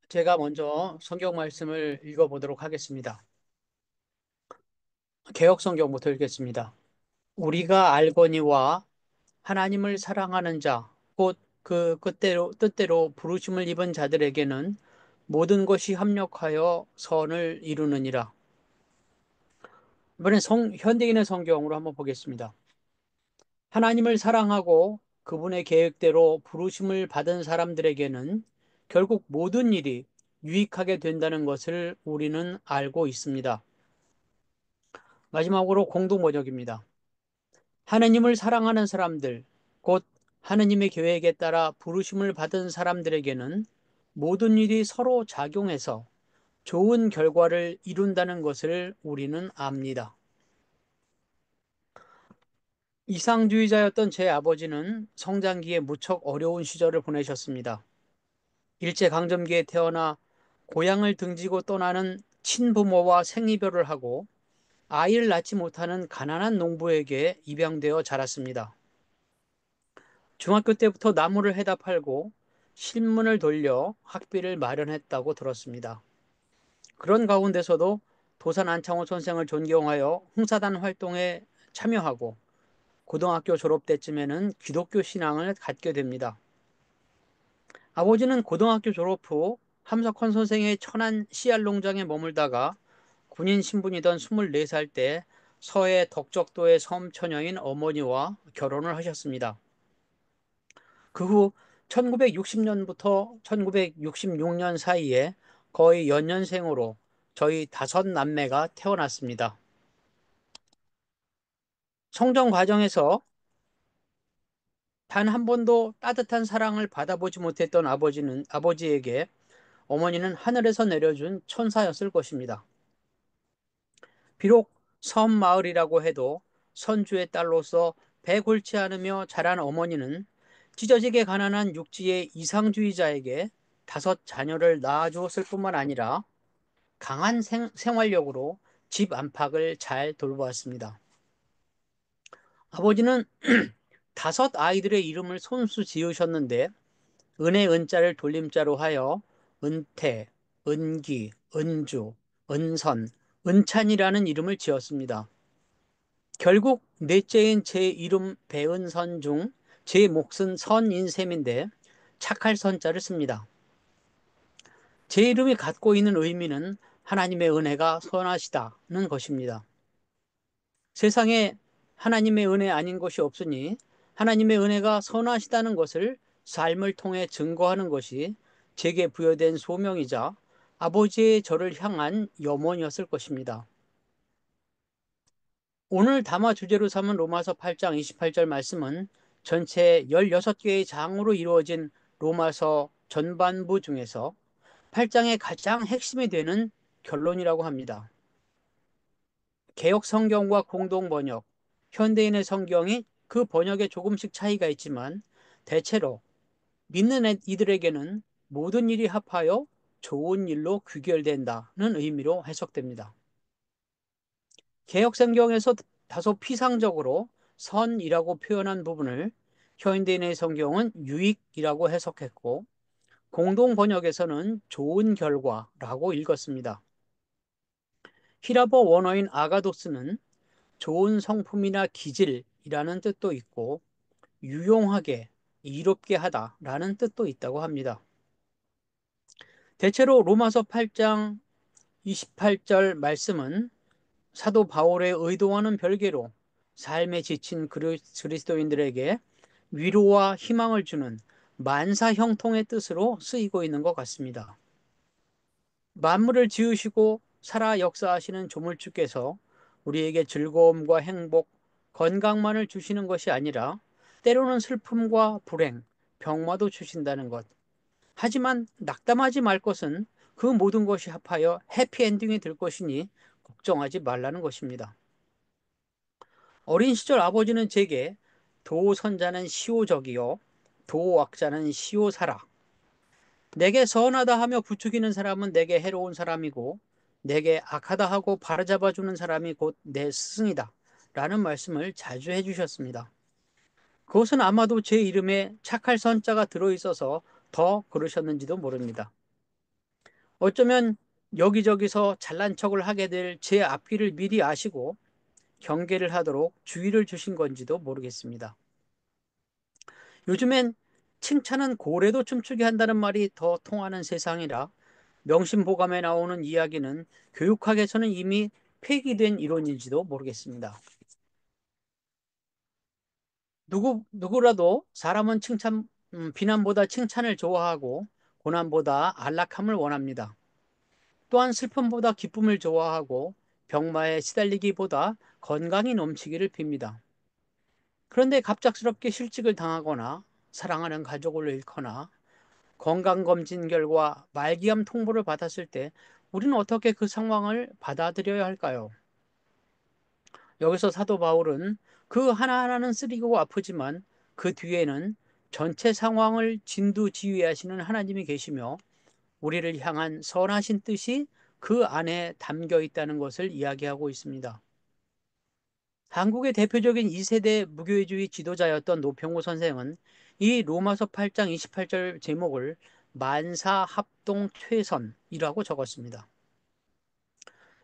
제가 먼저 성경 말씀을 읽어보도록 하겠습니다. 개역 성경부터 읽겠습니다. 우리가 알거니와 하나님을 사랑하는 자, 곧 그 뜻대로 부르심을 입은 자들에게는 모든 것이 합력하여 선을 이루느니라. 이번엔 현대인의 성경으로 한번 보겠습니다. 하나님을 사랑하고 그분의 계획대로 부르심을 받은 사람들에게는 결국 모든 일이 유익하게 된다는 것을 우리는 알고 있습니다. 마지막으로 공동 번역입니다. 하느님을 사랑하는 사람들, 곧 하느님의 계획에 따라 부르심을 받은 사람들에게는 모든 일이 서로 작용해서 좋은 결과를 이룬다는 것을 우리는 압니다. 이상주의자였던 제 아버지는 성장기에 무척 어려운 시절을 보내셨습니다. 일제강점기에 태어나 고향을 등지고 떠나는 친부모와 생이별을 하고 아이를 낳지 못하는 가난한 농부에게 입양되어 자랐습니다. 중학교 때부터 나무를 해다 팔고 신문을 돌려 학비를 마련했다고 들었습니다. 그런 가운데서도 도산 안창호 선생을 존경하여 홍사단 활동에 참여하고 고등학교 졸업 때쯤에는 기독교 신앙을 갖게 됩니다. 아버지는 고등학교 졸업 후 함석헌 선생의 천안 씨알 농장에 머물다가 군인 신분이던 24살 때 서해 덕적도의 섬 처녀인 어머니와 결혼을 하셨습니다. 그 후 1960년부터 1966년 사이에 거의 연년생으로 저희 5남매가 태어났습니다. 성장 과정에서 단 한 번도 따뜻한 사랑을 받아보지 못했던 아버지에게 어머니는 하늘에서 내려준 천사였을 것입니다. 비록 섬 마을이라고 해도 선주의 딸로서 배 골치 않으며 자란 어머니는 찢어지게 가난한 육지의 이상주의자에게 5자녀를 낳아주었을 뿐만 아니라 강한 생활력으로 집 안팎을 잘 돌보았습니다. 아버지는 5아이들의 이름을 손수 지으셨는데 은의 은자를 돌림자로 하여 은태, 은기, 은주, 은선, 은찬이라는 이름을 지었습니다. 결국 넷째인 제 이름 배은선 중 제 몫은 선인 셈인데 착할 선자를 씁니다. 제 이름이 갖고 있는 의미는 하나님의 은혜가 선하시다는 것입니다. 세상에 하나님의 은혜 아닌 것이 없으니 하나님의 은혜가 선하시다는 것을 삶을 통해 증거하는 것이 제게 부여된 소명이자 아버지의 저를 향한 염원이었을 것입니다. 오늘 담화 주제로 삼은 로마서 8장 28절 말씀은 전체 16개의 장으로 이루어진 로마서 전반부 중에서 8장의 가장 핵심이 되는 결론이라고 합니다. 개역 성경과 공동 번역, 현대인의 성경이 그 번역에 조금씩 차이가 있지만 대체로 믿는 이들에게는 모든 일이 합하여 좋은 일로 귀결된다는 의미로 해석됩니다. 개역 성경에서 다소 피상적으로 선이라고 표현한 부분을 현대인의 성경은 유익이라고 해석했고 공동 번역에서는 좋은 결과라고 읽었습니다. 히라버 원어인 아가도스는 좋은 성품이나 기질이라는 뜻도 있고 유용하게, 이롭게 하다라는 뜻도 있다고 합니다. 대체로 로마서 8장 28절 말씀은 사도 바울의 의도와는 별개로 삶에 지친 그리스도인들에게 위로와 희망을 주는 만사 형통의 뜻으로 쓰이고 있는 것 같습니다. 만물을 지으시고 살아 역사하시는 조물주께서 우리에게 즐거움과 행복, 건강만을 주시는 것이 아니라 때로는 슬픔과 불행, 병마도 주신다는 것. 하지만 낙담하지 말 것은 그 모든 것이 합하여 해피엔딩이 될 것이니 걱정하지 말라는 것입니다. 어린 시절 아버지는 제게 도선자는 시오적이요 도악자는 시오사라, 내게 선하다 하며 부추기는 사람은 내게 해로운 사람이고 내게 악하다 하고 바로잡아주는 사람이 곧 내 스승이다 라는 말씀을 자주 해주셨습니다. 그것은 아마도 제 이름에 착할 선자가 들어있어서 더 그러셨는지도 모릅니다. 어쩌면 여기저기서 잘난 척을 하게 될 제 앞길을 미리 아시고 경계를 하도록 주의를 주신 건지도 모르겠습니다. 요즘엔 칭찬은 고래도 춤추게 한다는 말이 더 통하는 세상이라 명심보감에 나오는 이야기는 교육학에서는 이미 폐기된 이론인지도 모르겠습니다. 누구라도 사람은 비난보다 칭찬을 좋아하고 고난보다 안락함을 원합니다. 또한 슬픔보다 기쁨을 좋아하고 병마에 시달리기보다 건강이 넘치기를 빕니다. 그런데 갑작스럽게 실직을 당하거나 사랑하는 가족을 잃거나 건강검진 결과 말기암 통보를 받았을 때 우리는 어떻게 그 상황을 받아들여야 할까요? 여기서 사도 바울은 그 하나하나는 쓰리고 아프지만 그 뒤에는 전체 상황을 진두지휘하시는 하나님이 계시며 우리를 향한 선하신 뜻이 그 안에 담겨 있다는 것을 이야기하고 있습니다. 한국의 대표적인 2세대 무교회주의 지도자였던 노평우 선생은 이 로마서 8장 28절 제목을 만사합동최선이라고 적었습니다.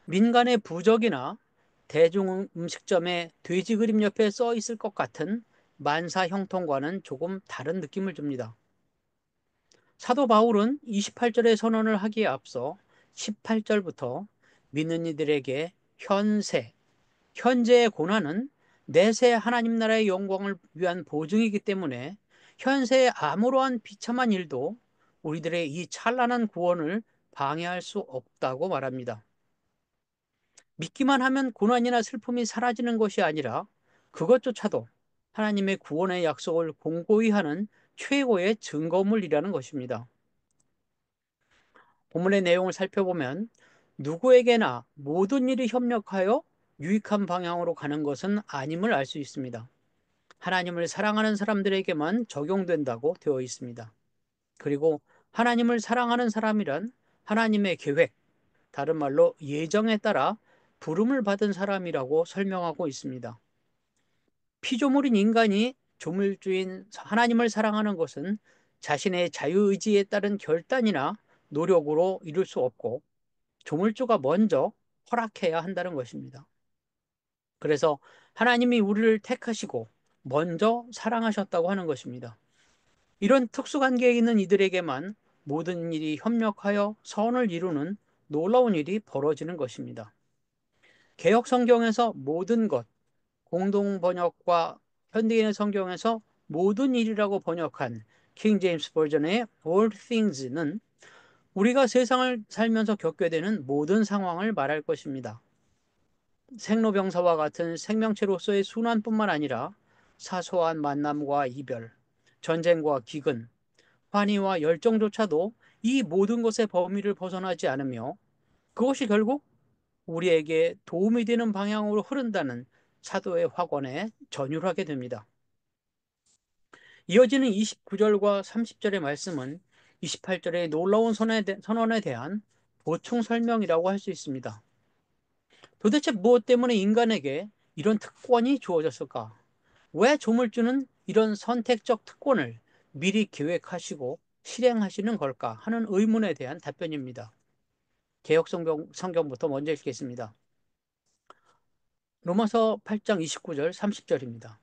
민간의 부적이나 대중 음식점의 돼지 그림 옆에 써 있을 것 같은 만사 형통과는 조금 다른 느낌을 줍니다. 사도 바울은 28절의 선언을 하기에 앞서 18절부터 믿는 이들에게 현재의 고난은 내세 하나님 나라의 영광을 위한 보증이기 때문에 현세의 아무러한 비참한 일도 우리들의 이 찬란한 구원을 방해할 수 없다고 말합니다. 믿기만 하면 고난이나 슬픔이 사라지는 것이 아니라 그것조차도 하나님의 구원의 약속을 공고히 하는 최고의 증거물이라는 것입니다. 본문의 내용을 살펴보면 누구에게나 모든 일이 협력하여 유익한 방향으로 가는 것은 아님을 알 수 있습니다. 하나님을 사랑하는 사람들에게만 적용된다고 되어 있습니다. 그리고 하나님을 사랑하는 사람이란 하나님의 계획, 다른 말로 예정에 따라 부름을 받은 사람이라고 설명하고 있습니다. 피조물인 인간이 조물주인 하나님을 사랑하는 것은 자신의 자유의지에 따른 결단이나 노력으로 이룰 수 없고 조물주가 먼저 허락해야 한다는 것입니다. 그래서 하나님이 우리를 택하시고 먼저 사랑하셨다고 하는 것입니다. 이런 특수관계에 있는 이들에게만 모든 일이 협력하여 선을 이루는 놀라운 일이 벌어지는 것입니다. 개역 성경에서 모든 것, 공동 번역과 현대인의 성경에서 모든 일이라고 번역한 킹 제임스 버전의 all things는 우리가 세상을 살면서 겪게 되는 모든 상황을 말할 것입니다. 생로병사와 같은 생명체로서의 순환뿐만 아니라 사소한 만남과 이별, 전쟁과 기근, 환희와 열정조차도 이 모든 것의 범위를 벗어나지 않으며 그것이 결국 우리에게 도움이 되는 방향으로 흐른다는 사도의 확언에 전율하게 됩니다. 이어지는 29절과 30절의 말씀은 28절의 놀라운 선언에 대한 보충 설명이라고 할 수 있습니다. 도대체 무엇 때문에 인간에게 이런 특권이 주어졌을까? 왜 조물주는 이런 선택적 특권을 미리 계획하시고 실행하시는 걸까 하는 의문에 대한 답변입니다. 성경부터 먼저 읽겠습니다. 로마서 8장 29절 30절입니다.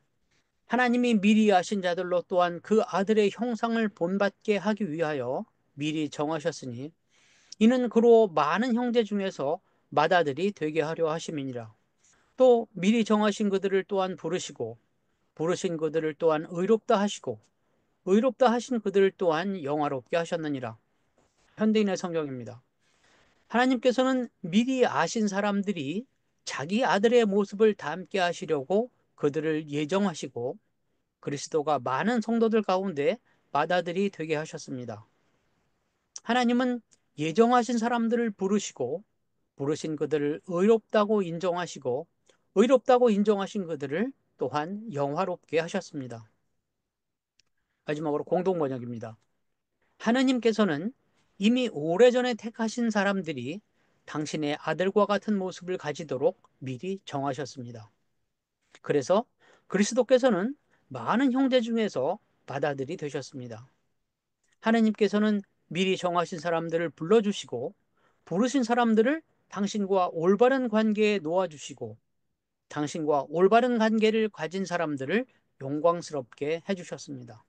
하나님이 미리 아신 자들로 또한 그 아들의 형상을 본받게 하기 위하여 미리 정하셨으니 이는 그로 많은 형제 중에서 맏아들이 되게 하려 하심이니라. 또 미리 정하신 그들을 또한 부르시고 부르신 그들을 또한 의롭다 하시고 의롭다 하신 그들을 또한 영화롭게 하셨느니라. 현대인의 성경입니다. 하나님께서는 미리 아신 사람들이 자기 아들의 모습을 닮게 하시려고 그들을 예정하시고 그리스도가 많은 성도들 가운데 맏아들이 되게 하셨습니다. 하나님은 예정하신 사람들을 부르시고 부르신 그들을 의롭다고 인정하시고 의롭다고 인정하신 그들을 또한 영화롭게 하셨습니다. 마지막으로 공동번역입니다. 하느님께서는 이미 오래전에 택하신 사람들이 당신의 아들과 같은 모습을 가지도록 미리 정하셨습니다. 그래서 그리스도께서는 많은 형제 중에서 맏아들이 되셨습니다. 하느님께서는 미리 정하신 사람들을 불러주시고 부르신 사람들을 당신과 올바른 관계에 놓아주시고 당신과 올바른 관계를 가진 사람들을 영광스럽게 해주셨습니다.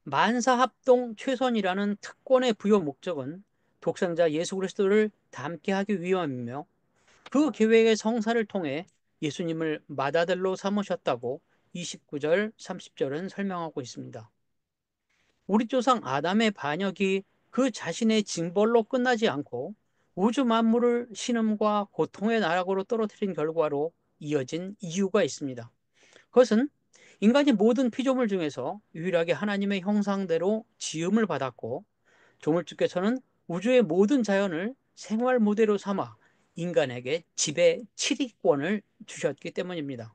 만사합동 최선이라는 특권의 부여 목적은 독생자 예수 그리스도를 닮게 하기 위함이며 그 계획의 성사를 통해 예수님을 맏아들로 삼으셨다고 29절, 30절은 설명하고 있습니다. 우리 조상 아담의 반역이 그 자신의 징벌로 끝나지 않고 우주 만물을 신음과 고통의 나락으로 떨어뜨린 결과로 이어진 이유가 있습니다. 그것은 인간이 모든 피조물 중에서 유일하게 하나님의 형상대로 지음을 받았고 조물주께서는 우주의 모든 자연을 생활 모델로 삼아 인간에게 지배 7위권을 주셨기 때문입니다.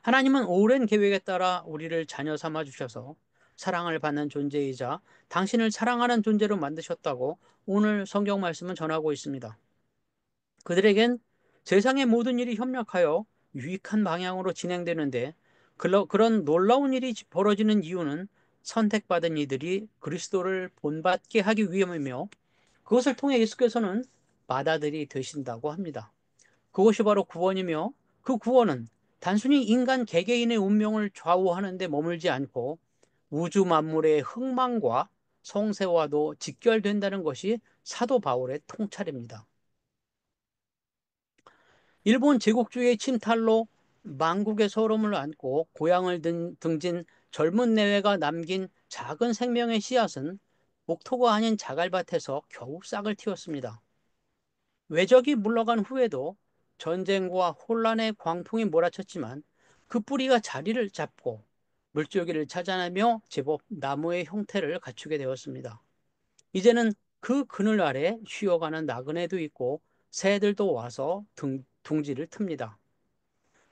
하나님은 오랜 계획에 따라 우리를 자녀 삼아 주셔서 사랑을 받는 존재이자 당신을 사랑하는 존재로 만드셨다고 오늘 성경 말씀은 전하고 있습니다. 그들에겐 세상의 모든 일이 협력하여 유익한 방향으로 진행되는데 그런 놀라운 일이 벌어지는 이유는 선택받은 이들이 그리스도를 본받게 하기 위함이며 그것을 통해 예수께서는 맏아들이 되신다고 합니다. 그것이 바로 구원이며 그 구원은 단순히 인간 개개인의 운명을 좌우하는 데 머물지 않고 우주 만물의 흥망과 성세와도 직결된다는 것이 사도 바울의 통찰입니다. 일본 제국주의의 침탈로 망국의 서름을 안고 고향을 등진 젊은 내외가 남긴 작은 생명의 씨앗은 목토가 아닌 자갈밭에서 겨우 싹을 틔웠습니다. 외적이 물러간 후에도 전쟁과 혼란의 광풍이 몰아쳤지만 그 뿌리가 자리를 잡고 물줄기를 찾아내며 제법 나무의 형태를 갖추게 되었습니다. 이제는 그 그늘 아래 쉬어가는 나그네도 있고 새들도 와서 둥지를 틉니다.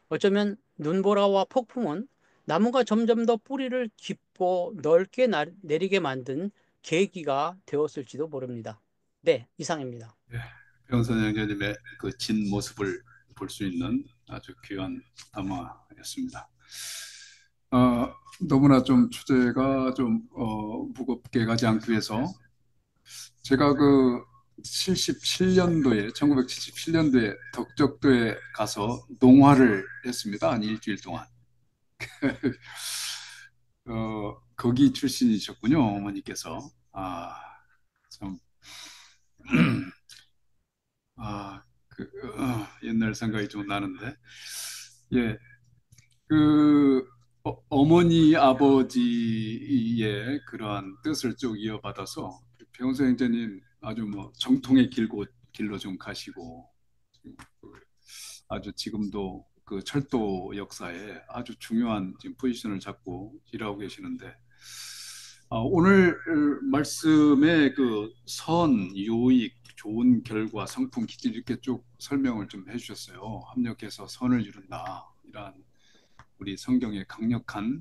어쩌면 눈보라와 폭풍은 나무가 점점 더 뿌리를 깊고 넓게 내리게 만든 계기가 되었을지도 모릅니다. 네, 이상입니다. 예, 배원선 형제님의 그 진 모습을 볼 수 있는 아주 귀한 담화였습니다. 어, 너무나 좀 주제가 좀 무겁게 가지 않기 위해서 제가 그 77년도에 1977년도에 덕적도에 가서 농화를 했습니다. 한 일주일 동안. 거기 출신이셨군요, 어머니께서. 아, 참, 그, 옛날 생각이 좀 나는데. 예, 그, 어머니, 아버지의 그러한 뜻을 쭉 이어받아서 배용서 형제님 아주 뭐 정통의 길로 좀 가시고 아주 지금도 그 철도 역사에 아주 중요한 지금 포지션을 잡고 일하고 계시는데 오늘 말씀의 그 선, 유익, 좋은 결과, 성품, 기질 이렇게 쭉 설명을 좀 해주셨어요. 합력해서 선을 이룬다. 이러한 우리 성경의 강력한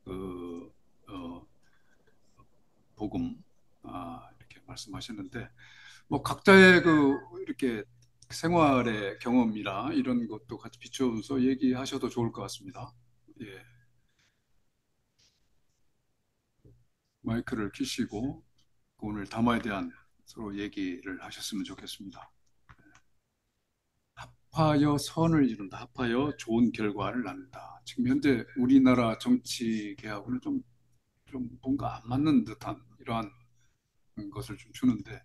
그 어, 복음 이렇게 말씀하셨는데 뭐 각자의 그 이렇게 생활의 경험이나 이런 것도 같이 비춰서 얘기하셔도 좋을 것 같습니다. 예, 마이크를 켜시고 오늘 담화에 대한 서로 얘기를 하셨으면 좋겠습니다. 합하여 선을 이룬다. 합하여 좋은 결과를 낳는다. 지금 현재 우리나라 정치 개혁은 좀 뭔가 안 맞는 듯한 이러한 것을 좀 주는데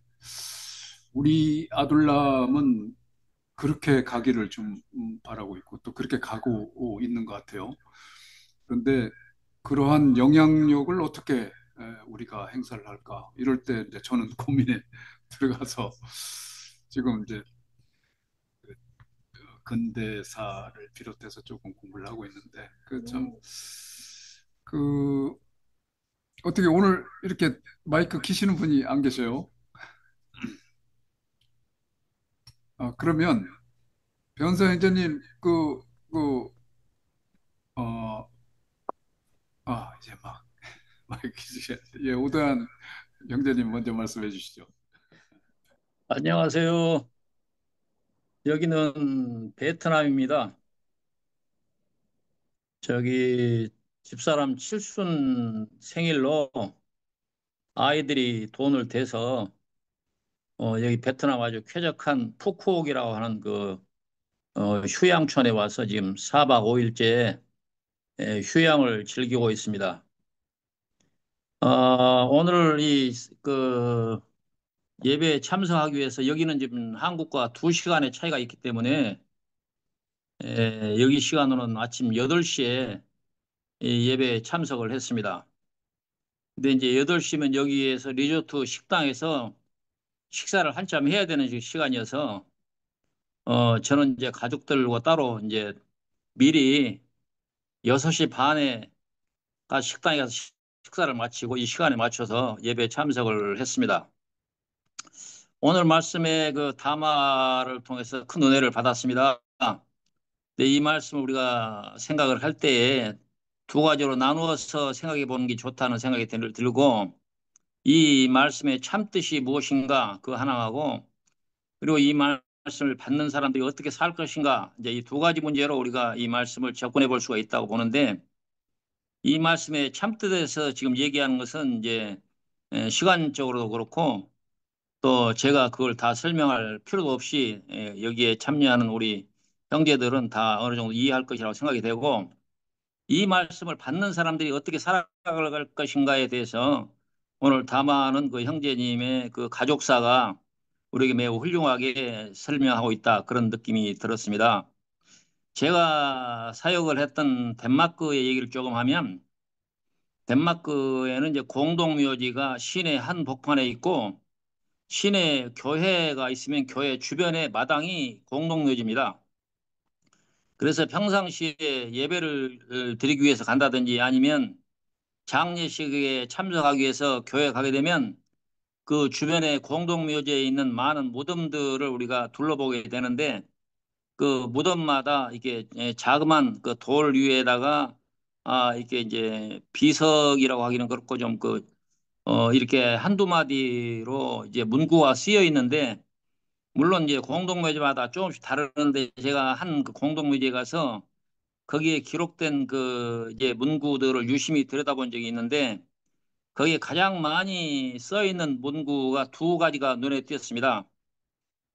우리 아둘람은 그렇게 가기를 좀 바라고 있고 또 그렇게 가고 있는 것 같아요. 그런데 그러한 영향력을 어떻게 우리가 행사를 할까? 이럴 때 이제 저는 고민에 들어가서 지금 이제 그 근대사를 비롯해서 조금 공부를 하고 있는데 그 참 그 어떻게 오늘 이렇게 마이크 키시는 분이 안 계세요? 그러면 변호사 행자님 어, 이제 막 마이크 키시야 예, 오대한 형제님 먼저 말씀해 주시죠. 안녕하세요. 여기는 베트남입니다. 저기 집사람 칠순 생일로 아이들이 돈을 대서 여기 베트남 아주 쾌적한 푸꾸옥이라고 하는 그 휴양촌에 와서 지금 4박 5일째 휴양을 즐기고 있습니다. 오늘 그 예배에 참석하기 위해서 여기는 지금 한국과 2시간의 차이가 있기 때문에 여기 시간으로는 아침 8시에 예배에 참석을 했습니다. 근데 이제 8시면 여기에서 리조트 식당에서 식사를 한참 해야 되는 시간이어서 저는 이제 가족들과 따로 이제 미리 6시 반에 식당에 가서 식사를 마치고 이 시간에 맞춰서 예배에 참석을 했습니다. 오늘 말씀의 그 담화를 통해서 큰 은혜를 받았습니다. 근데 이 말씀을 우리가 생각을 할 때에 두 가지로 나누어서 생각해 보는 게 좋다는 생각이 들고 이 말씀의 참뜻이 무엇인가 그 하나하고 그리고 이 말씀을 받는 사람들이 어떻게 살 것인가 이제 이 두 가지 문제로 우리가 이 말씀을 접근해 볼 수가 있다고 보는데 이 말씀의 참뜻에서 지금 얘기하는 것은 이제 시간적으로도 그렇고 또 제가 그걸 다 설명할 필요도 없이 여기에 참여하는 우리 형제들은 다 어느 정도 이해할 것이라고 생각이 되고 이 말씀을 받는 사람들이 어떻게 살아갈 것인가에 대해서 오늘 담화하는 그 형제님의 그 가족사가 우리에게 매우 훌륭하게 설명하고 있다. 그런 느낌이 들었습니다. 제가 사역을 했던 덴마크의 얘기를 조금 하면 덴마크에는 이제 공동묘지가 시내 한 복판에 있고 시내 교회가 있으면 교회 주변에 마당이 공동묘지입니다. 그래서 평상시에 예배를 드리기 위해서 간다든지 아니면 장례식에 참석하기 위해서 교회 가게 되면 그 주변에 공동묘지에 있는 많은 무덤들을 우리가 둘러보게 되는데 그 무덤마다 이게 자그만 그 돌 위에다가 이게 이제 비석이라고 하기는 그렇고 좀 이렇게 한두 마디로 이제 문구가 쓰여 있는데 물론 이제 공동묘지마다 조금씩 다르는데 제가 한 그 공동묘지에 가서 거기에 기록된 그 이제 문구들을 유심히 들여다본 적이 있는데 거기에 가장 많이 써 있는 문구가 두 가지가 눈에 띄었습니다.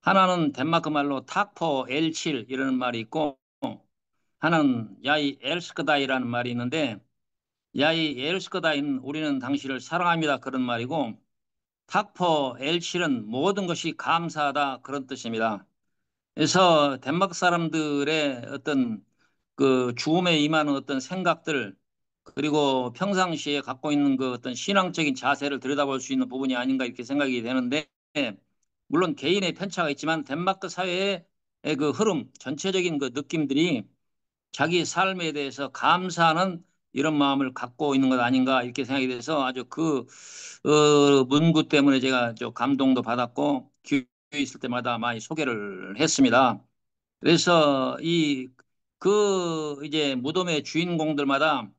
하나는 덴마크 말로 탁포 L7 이라는 말이 있고 하나는 야이 엘스크다이라는 말이 있는데 야이 엘스크다이는 우리는 당신을 사랑합니다 그런 말이고 탁포 L7은 모든 것이 감사하다 그런 뜻입니다. 그래서 덴마크 사람들의 어떤 그 죽음에 임하는 어떤 생각들 그리고 평상시에 갖고 있는 그 어떤 신앙적인 자세를 들여다볼 수 있는 부분이 아닌가 이렇게 생각이 되는데 물론 개인의 편차가 있지만 덴마크 사회의 그 흐름 전체적인 그 느낌들이 자기 삶에 대해서 감사하는 이런 마음을 갖고 있는 것 아닌가 이렇게 생각이 돼서 아주 문구 때문에 제가 좀 감동도 받았고 기회 있을 때마다 많이 소개를 했습니다. 그래서 이제 무덤의 주인공들마다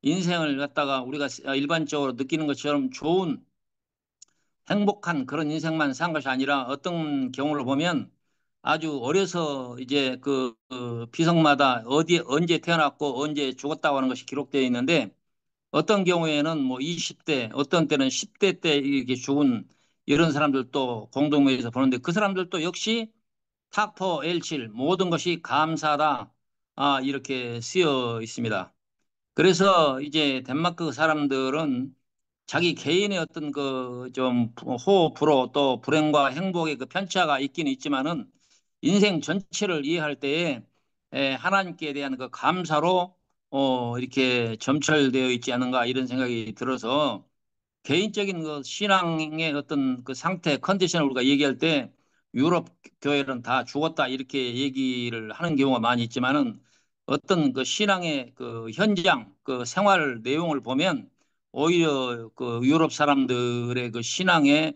인생을 갖다가 우리가 일반적으로 느끼는 것처럼 좋은 행복한 그런 인생만 산 것이 아니라 어떤 경우를 보면 아주 어려서 이제 그 비석마다 어디에 언제 태어났고 언제 죽었다고 하는 것이 기록되어 있는데 어떤 경우에는 뭐 20대 어떤 때는 10대 때 이렇게 죽은 이런 사람들도 공동묘지에서 보는데 그 사람들도 역시 탁포 L7 모든 것이 감사하다 이렇게 쓰여 있습니다. 그래서 이제 덴마크 사람들은 자기 개인의 어떤 그 좀 호호 불호 또 불행과 행복의 그 편차가 있긴 있지만은 인생 전체를 이해할 때에 하나님께 대한 그 감사로 이렇게 점철되어 있지 않은가 이런 생각이 들어서 개인적인 그 신앙의 어떤 그 상태, 컨디션을 우리가 얘기할 때 유럽 교회는 다 죽었다 이렇게 얘기를 하는 경우가 많이 있지만은 어떤 그 신앙의 그 현장, 그 생활 내용을 보면 오히려 그 유럽 사람들의 그 신앙의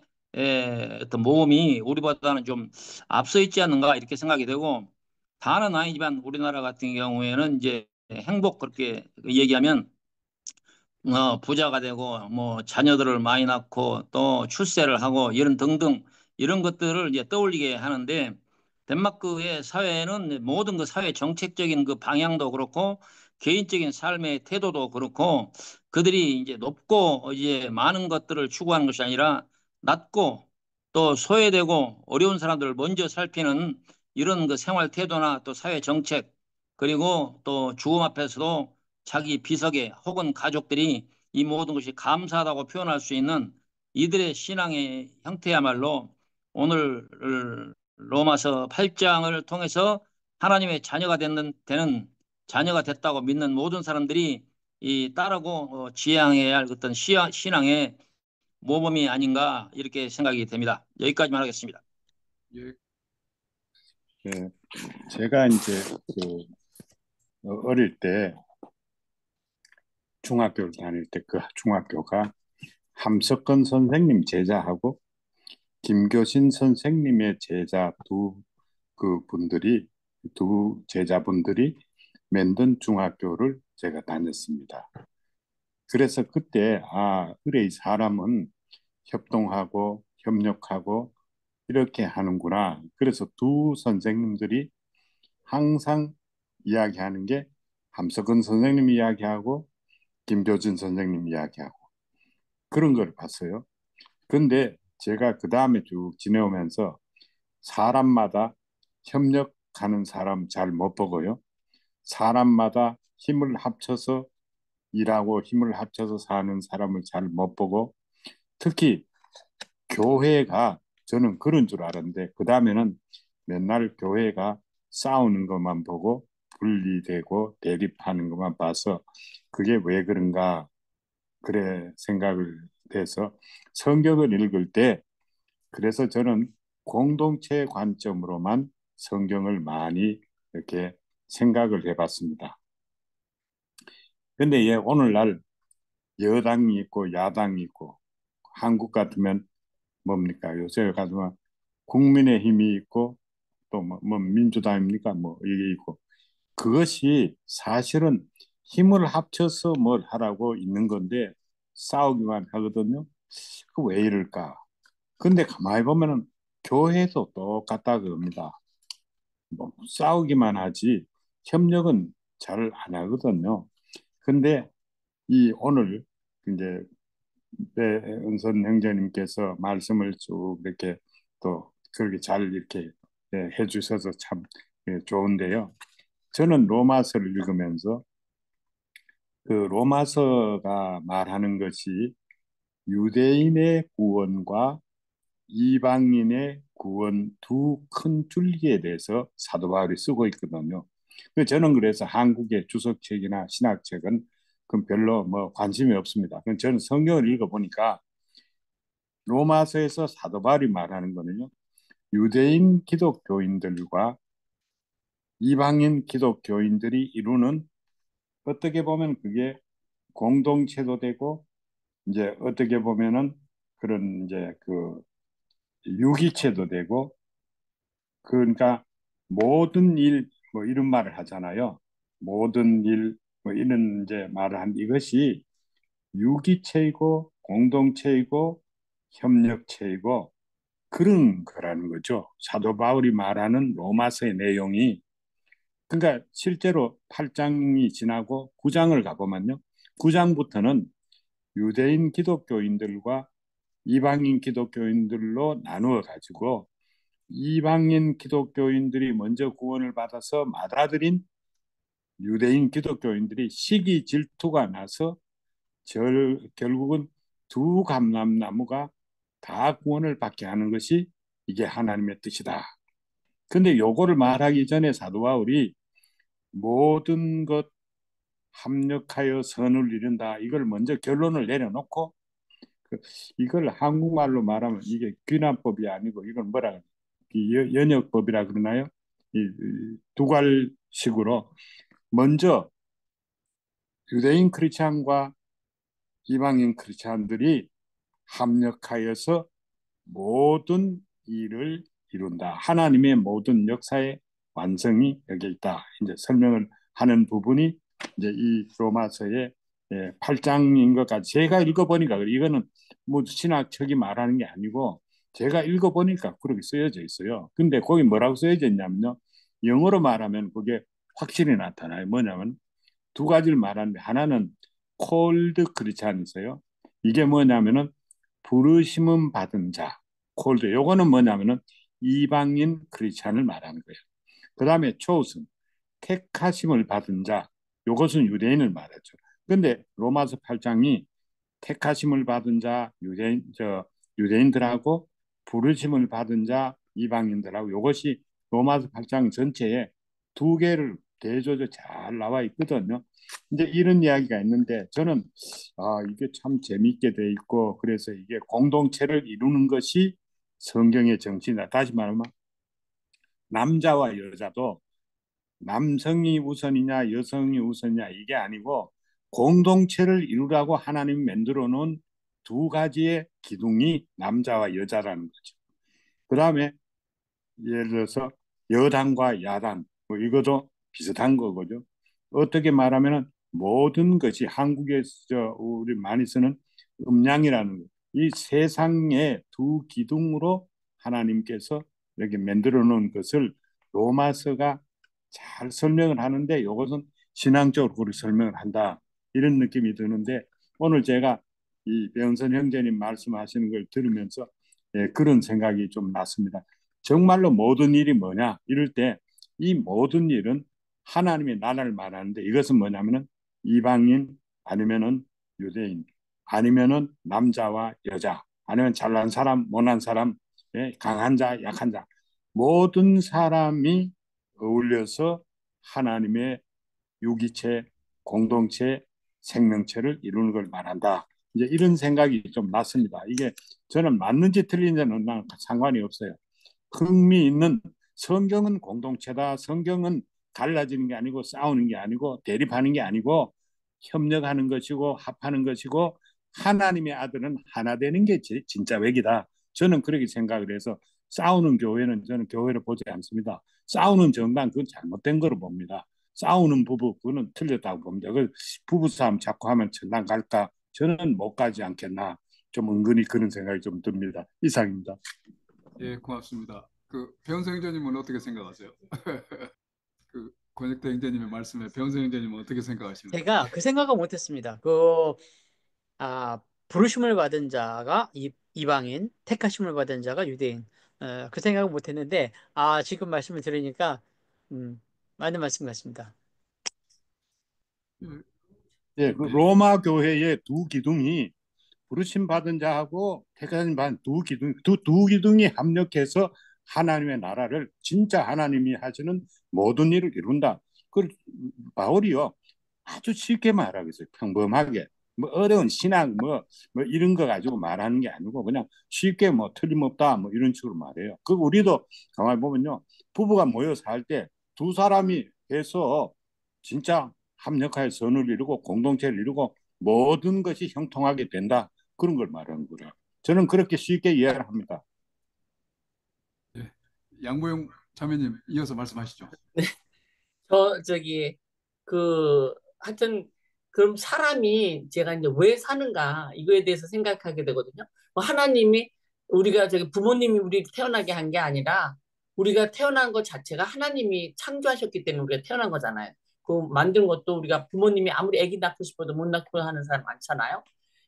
어떤 모험이 우리보다는 좀 앞서 있지 않는가 이렇게 생각이 되고 다는 아니지만 우리나라 같은 경우에는 이제 행복 그렇게 얘기하면 부자가 되고 뭐 자녀들을 많이 낳고 또 출세를 하고 이런 등등 이런 것들을 이제 떠올리게 하는데 덴마크의 사회는 모든 그 사회 정책적인 그 방향도 그렇고 개인적인 삶의 태도도 그렇고 그들이 이제 높고 이제 많은 것들을 추구하는 것이 아니라 낮고 또 소외되고 어려운 사람들을 먼저 살피는 이런 그 생활 태도나 또 사회 정책 그리고 또 죽음 앞에서도 자기 비석에 혹은 가족들이 이 모든 것이 감사하다고 표현할 수 있는 이들의 신앙의 형태야말로 오늘 로마서 8장을 통해서 하나님의 자녀가 되는 자녀가 됐다고 믿는 모든 사람들이 이 따르고 지향해야 할 어떤 신앙의 모범이 아닌가 이렇게 생각이 됩니다. 여기까지만 하겠습니다. 예, 예, 제가 이제 어릴 때 중학교를 다닐 때 그 중학교가 함석헌 선생님 제자하고 김교신 선생님의 제자 두 제자분들이 만든 중학교를 제가 다녔습니다. 그래서 그때 그래 이 사람은 협동하고 협력하고 이렇게 하는구나. 그래서 두 선생님들이 항상 이야기하는 게 함석헌 선생님 이야기하고 김교진 선생님 이야기하고 그런 걸 봤어요. 근데 제가 그 다음에 쭉 지내오면서 사람마다 협력하는 사람 잘 못 보고요. 사람마다 힘을 합쳐서 일하고 힘을 합쳐서 사는 사람을 잘 못 보고 특히 교회가 저는 그런 줄 알았는데 그 다음에는 맨날 교회가 싸우는 것만 보고 분리되고 대립하는 것만 봐서 그게 왜 그런가 그래 생각을 해서 성경을 읽을 때 그래서 저는 공동체 관점으로만 성경을 많이 이렇게 생각을 해봤습니다. 근데 오늘날 여당이 있고 야당이 있고 한국 같으면 뭡니까? 요새 가지고 국민의힘이 있고 또 뭐 민주당입니까? 뭐 이게 있고 그것이 사실은 힘을 합쳐서 뭘 하라고 있는 건데 싸우기만 하거든요. 그 왜 이럴까? 근데 가만히 보면은 교회도 똑같다 그럽니다. 뭐 싸우기만 하지 협력은 잘 안 하거든요. 근데 이 오늘 이제 배은선 형제님께서 말씀을 쭉 이렇게 또 그렇게 잘 이렇게 해주셔서 참 좋은데요. 저는 로마서를 읽으면서 그 로마서가 말하는 것이 유대인의 구원과 이방인의 구원 두 큰 줄기에 대해서 사도 바울이 쓰고 있거든요. 저는 그래서 한국의 주석책이나 신학책은 그 별로 뭐 관심이 없습니다. 저는 성경을 읽어보니까 로마서에서 사도 바울이 말하는 거는요. 유대인 기독교인들과 이방인 기독교인들이 이루는 어떻게 보면 그게 공동체도 되고 이제 어떻게 보면은 그런 이제 그 유기체도 되고 그러니까 모든 일 뭐 이런 말을 하잖아요. 모든 일 뭐 이런 이제 말을 한 이것이 유기체이고 공동체이고 협력체이고 그런 거라는 거죠. 사도 바울이 말하는 로마서의 내용이 그러니까 실제로 8장이 지나고 9장을 가보면요. 9장부터는 유대인 기독교인들과 이방인 기독교인들로 나누어 가지고 이방인 기독교인들이 먼저 구원을 받아서 받아들인 유대인 기독교인들이 시기 질투가 나서 결국은 두 감람나무가 다 구원을 받게 하는 것이 이게 하나님의 뜻이다. 근데 요거를 말하기 전에 사도 바울이 모든 것 합력하여 선을 이룬다. 이걸 먼저 결론을 내려놓고 이걸 한국말로 말하면 이게 귀납법이 아니고 이건 뭐라 그래? 연역법이라 그러나요? 두갈식으로 먼저 유대인 크리스찬과 이방인 크리스찬들이 합력하여서 모든 일을 이룬다. 하나님의 모든 역사의 완성이 여기 있다. 이제 설명을 하는 부분이 이제 이 로마서의 8장인 것 같아요. 제가 읽어보니까 이거는 뭐 신학책이 말하는 게 아니고 제가 읽어보니까 그렇게 쓰여져 있어요. 근데 거기 뭐라고 쓰여져 있냐면요. 영어로 말하면 그게 확실히 나타나요. 뭐냐면 두 가지를 말하는데 하나는 콜드 크리스찬이세요. 이게 뭐냐면은 부르심은 받은 자, 콜드. 요거는 뭐냐면은 이방인 크리스찬을 말하는 거예요. 그다음에 초슨, 택하심을 받은 자, 요것은 유대인을 말하죠. 근데 로마서 8장이 택하심을 받은 자, 유대인들하고 부르심을 받은 자, 이방인들하고 요것이 로마서 8장 전체에 두 개를 대조적 잘 나와 있거든요. 이제 이런 이야기가 있는데 저는 이게 참 재미있게 돼 있고 그래서 이게 공동체를 이루는 것이 성경의 정신이다. 다시 말하면 남자와 여자도 남성이 우선이냐 여성이 우선이냐 이게 아니고 공동체를 이루라고 하나님이 만들어 놓은 두 가지의 기둥이 남자와 여자라는 거죠. 그 다음에 예를 들어서 여당과 야당 뭐 이것도 비슷한 거거든요. 어떻게 말하면은 모든 것이 한국에서 우리 많이 쓰는 음양이라는 거. 이 세상의 두 기둥으로 하나님께서 이렇게 만들어 놓은 것을 로마서가 잘 설명을 하는데 이것은 신앙적으로 그렇게 설명을 한다 이런 느낌이 드는데 오늘 제가 이 배은선 형제님 말씀하시는 걸 들으면서 그런 생각이 좀 났습니다. 정말로 모든 일이 뭐냐 이럴 때 이 모든 일은 하나님의 나라를 말하는데 이것은 뭐냐면은 이방인 아니면은 유대인 아니면은 남자와 여자 아니면 잘난 사람 못난 사람 강한 자 약한 자 모든 사람이 어울려서 하나님의 유기체 공동체 생명체를 이루는 걸 말한다. 이제 이런 생각이 좀 났습니다. 이게 저는 맞는지 틀린지는 상관이 없어요. 흥미있는 성경은 공동체다. 성경은 갈라지는 게 아니고 싸우는 게 아니고 대립하는 게 아니고 협력하는 것이고 합하는 것이고 하나님의 아들은 하나 되는 게 진짜 외기다. 저는 그렇게 생각을 해서 싸우는 교회는 저는 교회를 보지 않습니다. 싸우는 정당 그건 잘못된 거로 봅니다. 싸우는 부부 그거는 틀렸다고 봅니다. 그 부부싸움 자꾸 하면 천당 갈까? 저는 못 가지 않겠나. 좀 은근히 그런 생각이 좀 듭니다. 이상입니다. 예, 고맙습니다. 배은성 형제님은 어떻게 생각하세요? 권혁대 형제님의 말씀에 배은성 형제님은 어떻게 생각하시나요? 제가 그 생각은 못했습니다. 부르심을 받은 자가 이방인, 택하심을 받은 자가 유대인. 그 생각은 못했는데, 지금 말씀을 들으니까, 맞는 말씀 같습니다. 예, 예, 그 로마 교회의 두 기둥이 부르심 받은 자하고 택하심 받은 두 기둥이 합력해서 하나님의 나라를 진짜 하나님이 하시는 모든 일을 이룬다. 그 바울이요 아주 쉽게 말하겠어요. 평범하게 뭐 어려운 신앙 뭐 이런 거 가지고 말하는 게 아니고 그냥 쉽게 뭐 틀림없다 뭐 이런 식으로 말해요. 그 우리도 가만히 보면요 부부가 모여서 할 때 두 사람이 해서 진짜 합력하여 선을 이루고 공동체를 이루고 모든 것이 형통하게 된다. 그런 걸 말하는 거예요. 저는 그렇게 쉽게 이해를 합니다. 예. 양보영 자매님 이어서 말씀하시죠. 저기 하여튼 그럼 사람이 제가 이제 왜 사는가 이거에 대해서 생각하게 되거든요. 뭐 하나님이 우리가 저기 부모님이 우리 태어나게 한 게 아니라 우리가 태어난 것 자체가 하나님이 창조하셨기 때문에 우리가 태어난 거잖아요. 그 만든 것도 우리가 부모님이 아무리 아기 낳고 싶어도 못 낳고 하는 사람 많잖아요.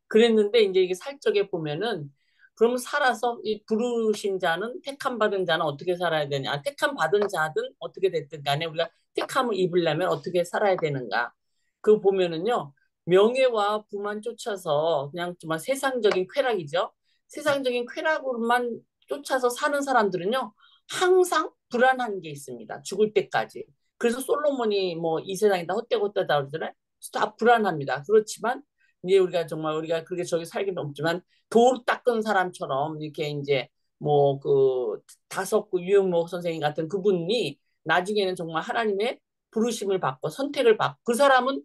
그랬는데 이제 이게 살적에 보면은 그럼 살아서 이 부르신 자는 택함 받은 자는 어떻게 살아야 되냐? 택함 받은 자든 어떻게 됐든 간에 우리가 택함을 입으려면 어떻게 살아야 되는가? 그거 보면은요. 명예와 부만 쫓아서 그냥 정말 세상적인 쾌락이죠. 세상적인 쾌락으로만 쫓아서 사는 사람들은요. 항상 불안한 게 있습니다. 죽을 때까지. 그래서 솔로몬이 뭐 이 세상이 다 헛되고 헛되다 그러잖아요. 다 불안합니다. 그렇지만 이제 우리가 정말 우리가 그렇게 저기 살기는 없지만 돌 닦은 사람처럼 이렇게 이제 뭐 다섯구 유영목 선생님 같은 그분이 나중에는 정말 하나님의 부르심을 받고 선택을 받고 그 사람은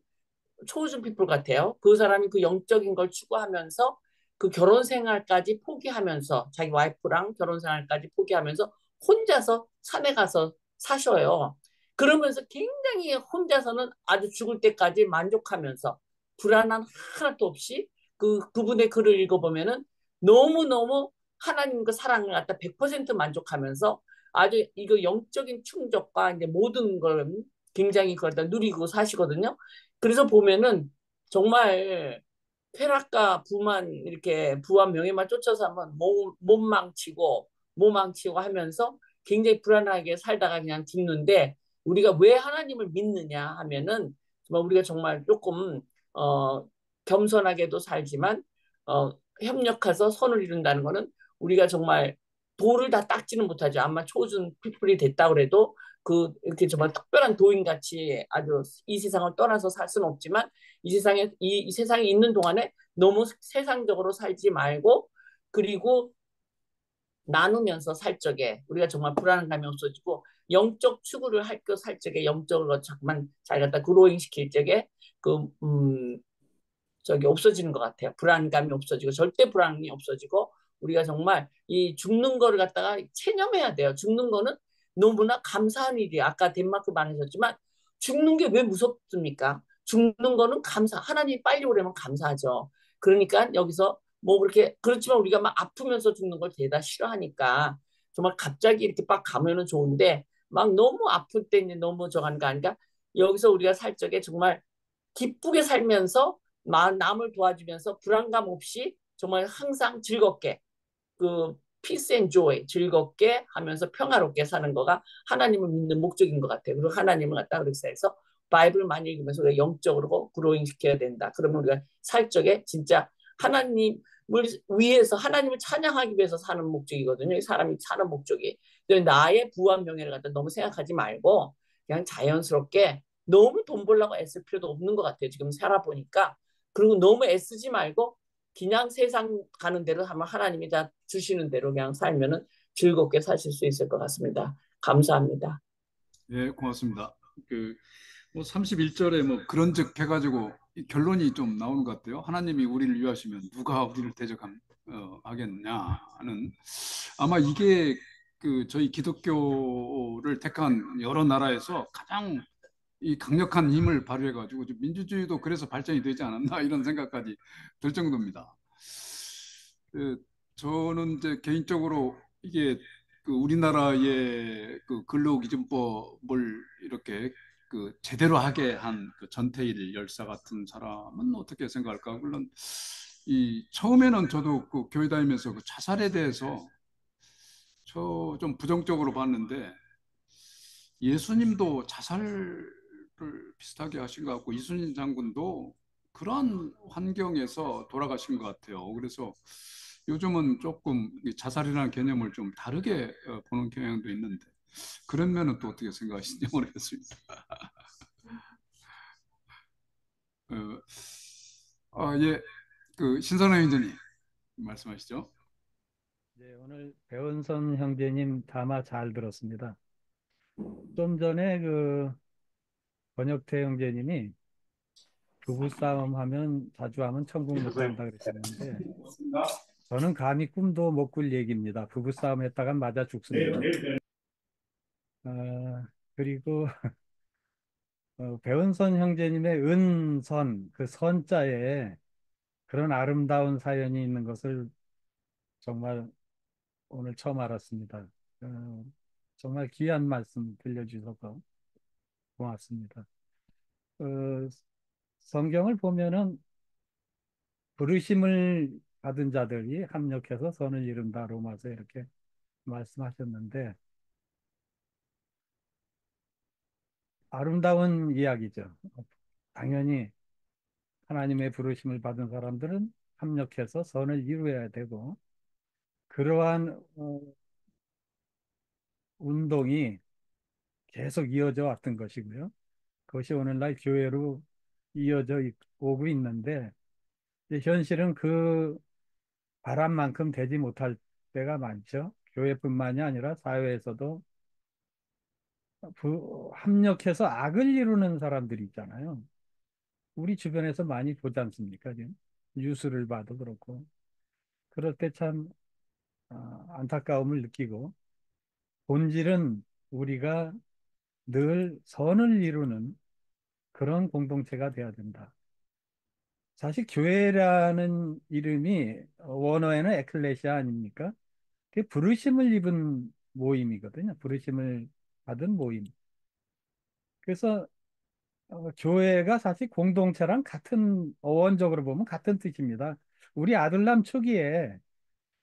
초우준 피플 같아요. 그 사람이 그 영적인 걸 추구하면서 그 결혼 생활까지 포기하면서 자기 와이프랑 결혼 생활까지 포기하면서 혼자서 산에 가서 사셔요. 그러면서 굉장히 혼자서는 아주 죽을 때까지 만족하면서 불안함 하나도 없이 그분의 글을 읽어보면은 너무너무 하나님과 사랑을 갖다 100% 만족하면서 아주 이거 영적인 충족과 이제 모든 걸 굉장히 그걸 다 누리고 사시거든요. 그래서 보면은 정말 쾌락과 부만 이렇게 부와 명예만 쫓아서 하면 몸 망치고 하면서 굉장히 불안하게 살다가 그냥 죽는데 우리가 왜 하나님을 믿느냐 하면은 정말 우리가 정말 조금 어 겸손하게도 살지만 어 협력해서 선을 이룬다는 거는 우리가 정말 도를 다 닦지는 못하죠. 아마 초준 피플이 됐다 그래도 그 이렇게 정말 특별한 도인 같이 아주 이 세상을 떠나서 살 수는 없지만 이 세상에 있는 동안에 너무 세상적으로 살지 말고 그리고 나누면서 살 적에 우리가 정말 불안감이 없어지고 영적 추구를 할 거 살 적에 영적으로 자꾸만 잘 갖다 그로잉 시킬 적에 그 저기 없어지는 것 같아요. 불안감이 없어지고 절대 불안이 없어지고 우리가 정말 이 죽는 거를 갖다가 체념해야 돼요. 죽는 거는 너무나 감사한 일이에요. 아까 덴마크 많으셨지만 죽는 게 왜 무섭습니까? 죽는 거는 하나님이 빨리 오려면 감사하죠. 그러니까 여기서 뭐 그렇게 그렇지만 우리가 막 아프면서 죽는 걸 대다 싫어하니까 정말 갑자기 이렇게 빡 가면은 좋은데 막 너무 아플 때 이제 너무 저간 거 아닌가? 여기서 우리가 살 적에 정말 기쁘게 살면서 남을 도와주면서 불안감 없이 정말 항상 즐겁게 그 peace and joy 즐겁게 하면서 평화롭게 사는 거가 하나님을 믿는 목적인 것 같아요. 그리고 하나님을 갖다 그렇게 해서 바이블 많이 읽으면서 우리가 영적으로 그로잉 시켜야 된다. 그러면 우리가 살 적에 진짜 하나님을 위해서 하나님을 찬양하기 위해서 사는 목적이거든요. 사람이 사는 목적이. 나의 부와 명예를 갖다 너무 생각하지 말고 그냥 자연스럽게 너무 돈 벌려고 애쓸 필요도 없는 것 같아요. 지금 살아보니까. 그리고 너무 애쓰지 말고 그냥 세상 가는 대로 하면 하나님이 다 주시는 대로 그냥 살면은 즐겁게 사실 수 있을 것 같습니다. 감사합니다. 예, 고맙습니다. 뭐 31절에 뭐 그런즉 해가지고 이 결론이 좀 나오는 것 같아요. 하나님이 우리를 위하시면 누가 우리를 대적하겠냐 하는 아마 이게 저희 기독교를 택한 여러 나라에서 가장 이 강력한 힘을 발휘해가지고 좀 민주주의도 그래서 발전이 되지 않았나 이런 생각까지 들 정도입니다. 저는 이제 개인적으로 이게 우리나라의 근로기준법을 이렇게 제대로 하게 한 전태일 열사 같은 사람은 어떻게 생각할까? 물론 이 처음에는 저도 교회 다니면서 자살에 대해서 저 좀 부정적으로 봤는데 예수님도 자살을 비슷하게 하신 것 같고 이순신 장군도 그러한 환경에서 돌아가신 것 같아요. 그래서 요즘은 조금 이 자살이라는 개념을 좀 다르게 보는 경향도 있는데 그런 면은 또 어떻게 생각하시는지 모르겠습니다. 어, 예, 신선한 형제님 말씀하시죠. 네, 오늘 배은선 형제님 담화 잘 들었습니다. 좀 전에 권혁태 형제님이 부부싸움 하면 자주 하면 천국 못 간다 그러셨는데 저는 감히 꿈도 못 꿀 얘기입니다. 부부싸움 했다가 맞아 죽습니다. 그리고 배은선 형제님의 은선, 그 선자에 그런 아름다운 사연이 있는 것을 정말 오늘 처음 알았습니다. 정말 귀한 말씀 들려주셔서 고맙습니다. 어, 성경을 보면은 부르심을 받은 자들이 합력해서 선을 이룬다 로마서 이렇게 말씀하셨는데 아름다운 이야기죠. 당연히 하나님의 부르심을 받은 사람들은 합력해서 선을 이루어야 되고 그러한 운동이 계속 이어져 왔던 것이고요. 그것이 오늘날 교회로 오고 있는데 현실은 그 바람만큼 되지 못할 때가 많죠. 교회뿐만이 아니라 사회에서도 합력해서 악을 이루는 사람들이 있잖아요. 우리 주변에서 많이 보지 않습니까? 지금 뉴스를 봐도 그렇고 그럴 때 참 안타까움을 느끼고 본질은 우리가 늘 선을 이루는 그런 공동체가 되어야 된다. 사실 교회라는 이름이 원어에는 에클레시아 아닙니까? 그게 부르심을 입은 모임이거든요. 부르심을 받은 모임. 그래서 교회가 사실 공동체랑 같은 어원적으로 보면 같은 뜻입니다. 우리 아들람 초기에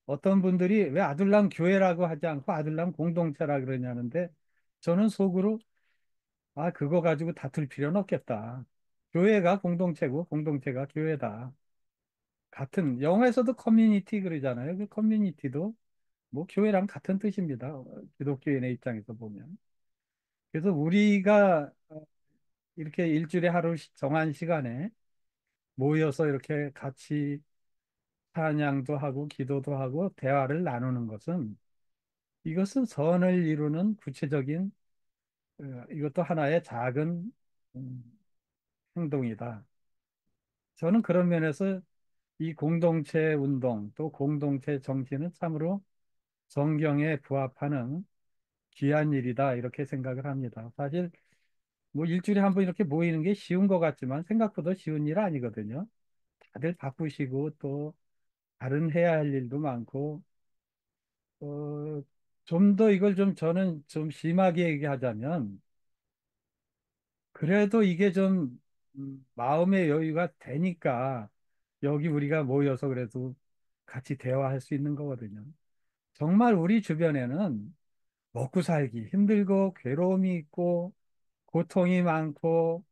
어떤 분들이 왜 아들람 교회라고 하지 않고 아들람 공동체라 그러냐는데 저는 속으로 그거 가지고 다툴 필요는 없겠다. 교회가 공동체고 공동체가 교회다. 같은 영어에서도 커뮤니티 그러잖아요. 그 커뮤니티도 뭐 교회랑 같은 뜻입니다. 기독교인의 입장에서 보면. 그래서 우리가 이렇게 일주일에 하루 정한 시간에 모여서 이렇게 같이 찬양도 하고 기도도 하고 대화를 나누는 것은 이것은 선을 이루는 구체적인 이것도 하나의 작은 음, 행동이다. 저는 그런 면에서 이 공동체 운동 또 공동체 정신은 참으로 성경에 부합하는 귀한 일이다 이렇게 생각을 합니다. 사실 뭐 일주일에 한 번 이렇게 모이는 게 쉬운 것 같지만 생각보다 쉬운 일 아니거든요. 다들 바쁘시고 또 다른 해야 할 일도 많고 좀 더 이걸 좀 저는 좀 심하게 얘기하자면 그래도 이게 좀 마음의 여유가 되니까 여기 우리가 모여서 그래도 같이 대화할 수 있는 거거든요. 정말 우리 주변에는 먹고 살기 힘들고 괴로움이 있고 고통이 많고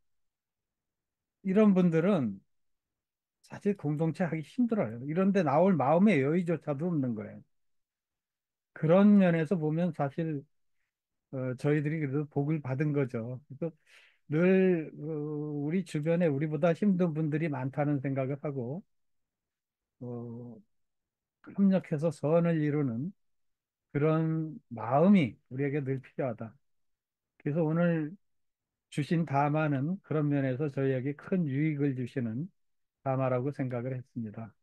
이런 분들은 사실 공동체 하기 힘들어요. 이런데 나올 마음의 여유조차도 없는 거예요. 그런 면에서 보면 사실 저희들이 그래도 복을 받은 거죠. 그래서 늘 우리 주변에 우리보다 힘든 분들이 많다는 생각을 하고 어, 협력해서 선을 이루는 그런 마음이 우리에게 늘 필요하다. 그래서 오늘 주신 담화는 그런 면에서 저희에게 큰 유익을 주시는 담화라고 생각을 했습니다.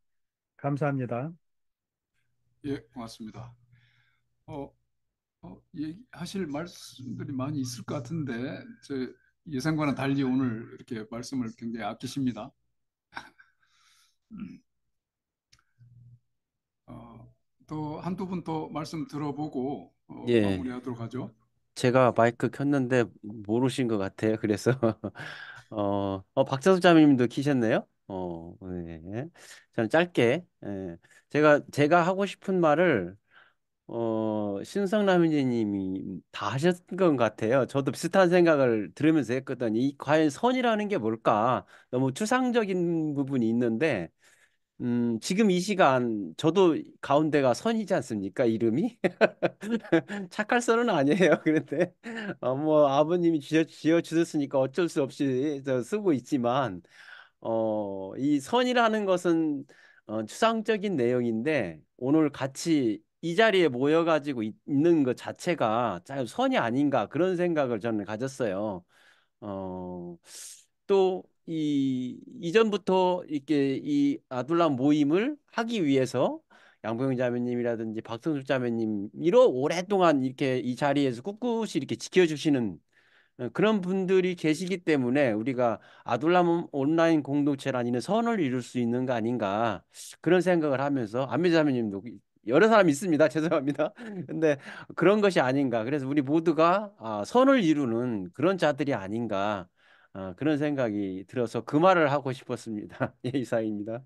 감사합니다. 예, 고맙습니다. 어, 얘기하실 말씀들이 많이 있을 것 같은데 저 예상과는 달리 오늘 이렇게 말씀을 굉장히 아끼십니다. 어, 또 한두 분 더 말씀 들어보고 예, 마무리하도록 하죠. 제가 마이크 켰는데 모르신 것 같아요. 그래서 박찬수 자매님도 키셨네요. 네. 저는 짧게 제가 하고 싶은 말을 신성라면님이 다 하셨던 것 같아요. 저도 비슷한 생각을 들으면서 했거든요. 이 과연 선이라는 게 뭘까? 너무 추상적인 부분이 있는데 지금 이 시간 저도 가운데가 선이지 않습니까? 이름이? 착할 선은 아니에요. 그런데 뭐 아버님이 지어 주셨으니까 어쩔 수 없이 저 쓰고 있지만 이 선이라는 것은 추상적인 내용인데 오늘 같이 이 자리에 모여가지고 있는 것 자체가 참 선이 아닌가 그런 생각을 저는 가졌어요. 어, 또 이전부터 이렇게 이 아둘람 모임을 하기 위해서 양보영 자매님이라든지 박성숙 자매님 이로 오랫동안 이렇게 이 자리에서 꿋꿋이 이렇게 지켜주시는 그런 분들이 계시기 때문에 우리가 아둘람 온라인 공동체라는 선을 이룰 수 있는 거 아닌가 그런 생각을 하면서 안미 자매님도 여러 사람 있습니다. 죄송합니다. 근데 그런 것이 아닌가. 그래서 우리 모두가 선을 이루는 그런 자들이 아닌가 그런 생각이 들어서 그 말을 하고 싶었습니다. 예, 이상입니다.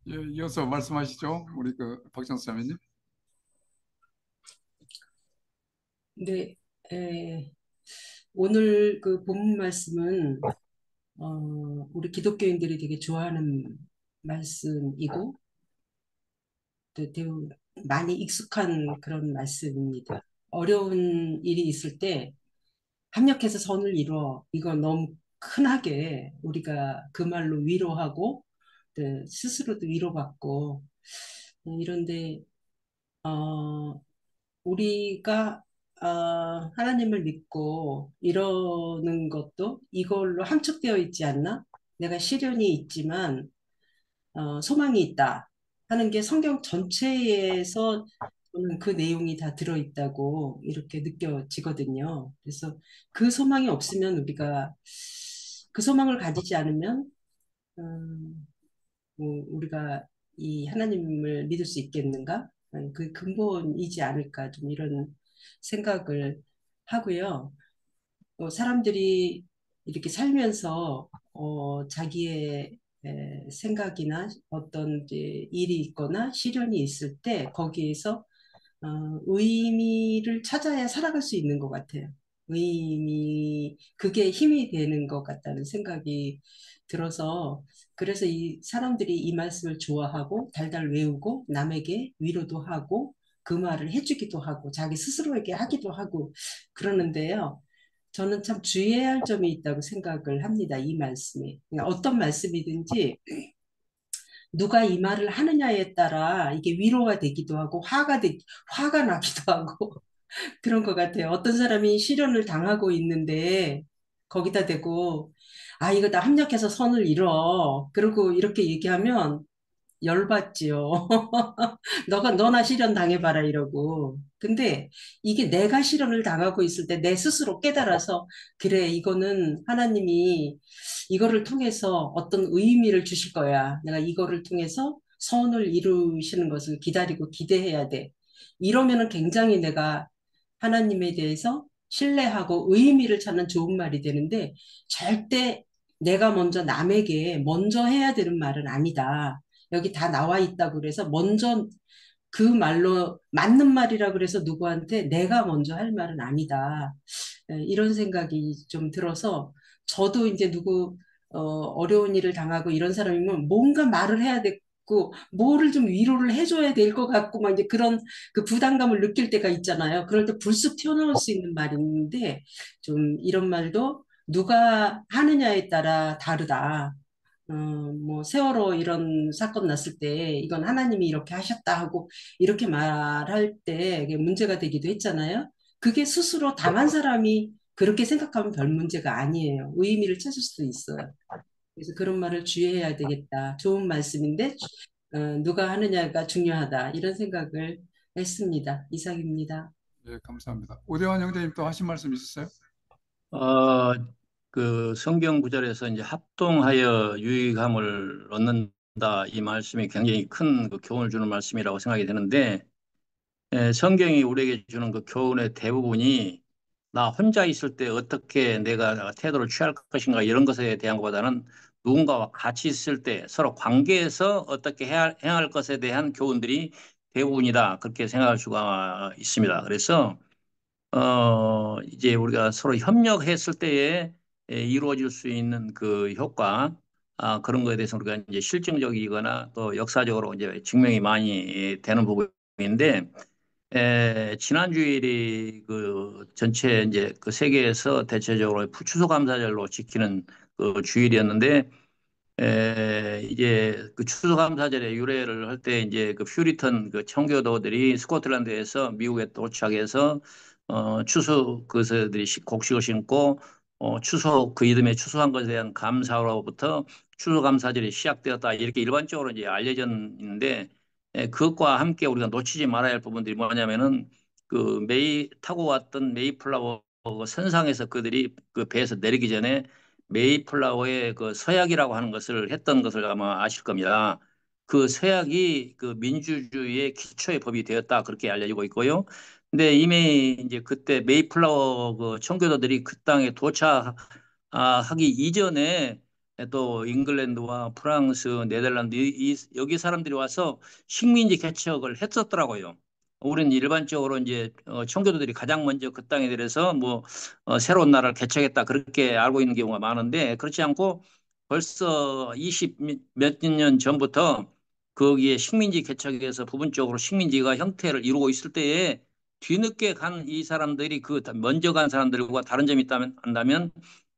예, 이어서 말씀하시죠. 우리 박찬수 자매님. 네, 오늘 그 본문 말씀은 우리 기독교인들이 되게 좋아하는 말씀이고 또 되게 많이 익숙한 그런 말씀입니다. 어려운 일이 있을 때 합력해서 선을 이루어 이거 너무 흔하게 우리가 그 말로 위로하고 또 스스로도 위로받고 이런데 우리가 하나님을 믿고 이러는 것도 이걸로 함축되어 있지 않나? 내가 시련이 있지만 소망이 있다 하는 게 성경 전체에서 저는 그 내용이 다 들어있다고 이렇게 느껴지거든요. 그래서 그 소망이 없으면 우리가 그 소망을 가지지 않으면 뭐 우리가 이 하나님을 믿을 수 있겠는가? 아니, 그 근본이지 않을까 좀 이런 생각을 하고요. 사람들이 이렇게 살면서 자기의 생각이나 어떤 이제 일이 있거나 시련이 있을 때 거기에서 의미를 찾아야 살아갈 수 있는 것 같아요. 그게 힘이 되는 것 같다는 생각이 들어서, 그래서 이 사람들이 이 말씀을 좋아하고 달달 외우고 남에게 위로도 하고 그 말을 해주기도 하고 자기 스스로에게 하기도 하고 그러는데요. 저는 참 주의해야 할 점이 있다고 생각을 합니다. 이 말씀에. 그러니까 어떤 말씀이든지 누가 이 말을 하느냐에 따라 이게 위로가 되기도 하고 화가 나기도 하고 그런 것 같아요. 어떤 사람이 시련을 당하고 있는데 거기다 대고 아 이거 나 합력해서 선을 이뤄. 그리고 이렇게 얘기하면 열받지요. 너나 시련 당해봐라 이러고. 근데 이게 내가 시련을 당하고 있을 때 내 스스로 깨달아서 그래 이거는 하나님이 이거를 통해서 어떤 의미를 주실 거야. 내가 이거를 통해서 선을 이루시는 것을 기다리고 기대해야 돼. 이러면은 굉장히 내가 하나님에 대해서 신뢰하고 의미를 찾는 좋은 말이 되는데 절대 내가 먼저 남에게 먼저 해야 되는 말은 아니다. 여기 다 나와 있다고 그래서 먼저 그 말로 맞는 말이라 그래서 누구한테 내가 먼저 할 말은 아니다. 이런 생각이 좀 들어서 저도 이제 어려운 일을 당하고 이런 사람이면 뭔가 말을 해야 되고 뭐를 좀 위로를 해줘야 될 것 같고 막 이제 그런 그 부담감을 느낄 때가 있잖아요. 그럴 때 불쑥 튀어나올 수 있는 말인데 좀 이런 말도 누가 하느냐에 따라 다르다. 뭐 세월호 이런 사건 났을 때 이건 하나님이 이렇게 하셨다 하고 이렇게 말할 때 이게 문제가 되기도 했잖아요. 그게 스스로 당한 사람이 그렇게 생각하면 별 문제가 아니에요. 의미를 찾을 수도 있어요. 그래서 그런 말을 주의해야 되겠다. 좋은 말씀인데 누가 하느냐가 중요하다. 이런 생각을 했습니다. 이상입니다. 네, 감사합니다. 오대환 형제님 또 하신 말씀 있으세요? 어, 그 성경 구절에서 이제 합동하여 유익함을 얻는다 이 말씀이 굉장히 큰 그 교훈을 주는 말씀이라고 생각이 되는데 성경이 우리에게 주는 그 교훈의 대부분이 나 혼자 있을 때 어떻게 내가 태도를 취할 것인가 이런 것에 대한 것보다는 누군가와 같이 있을 때 서로 관계에서 어떻게 행할 것에 대한 교훈들이 대부분이다 그렇게 생각할 수가 있습니다. 그래서 이제 우리가 서로 협력했을 때에 이루어질 수 있는 그 효과, 그런 거에 대해서 우리가 이제 실증적이거나 또 역사적으로 이제 증명이 많이 되는 부분인데, 지난 주일이 그 전체 이제 그 세계에서 대체적으로 추수감사절로 지키는 그 주일이었는데, 이제 그 추수감사절의 유래를 할 때 이제 그 퓨리턴 그 청교도들이 스코틀랜드에서 미국에 도착해서 추수 그것들이 곡식을 심고 추수 그 이듬해 추수한 것에 대한 감사로부터 추수감사절이 시작되었다 이렇게 일반적으로 이제 알려져 있는데 그것과 함께 우리가 놓치지 말아야 할 부분들이 뭐냐면은 그 타고 왔던 메이플라워 선상에서 그들이 그 배에서 내리기 전에 메이플라워의 그 서약이라고 하는 것을 했던 것을 아마 아실 겁니다. 그 서약이 그 민주주의의 기초의 법이 되었다 그렇게 알려지고 있고요. 근데 이미 이제 그때 메이플라워 그 청교도들이 그 땅에 도착하기 이전에 또 잉글랜드와 프랑스, 네덜란드 여기 사람들이 와서 식민지 개척을 했었더라고요. 우리는 일반적으로 이제 청교도들이 가장 먼저 그 땅에 대해서 뭐 새로운 나라를 개척했다 그렇게 알고 있는 경우가 많은데 그렇지 않고 벌써 20 몇 년 전부터 거기에 식민지 개척에서 부분적으로 식민지가 형태를 이루고 있을 때에 뒤늦게 간 이 사람들이 그 먼저 간 사람들과 다른 점이 있다면 한다면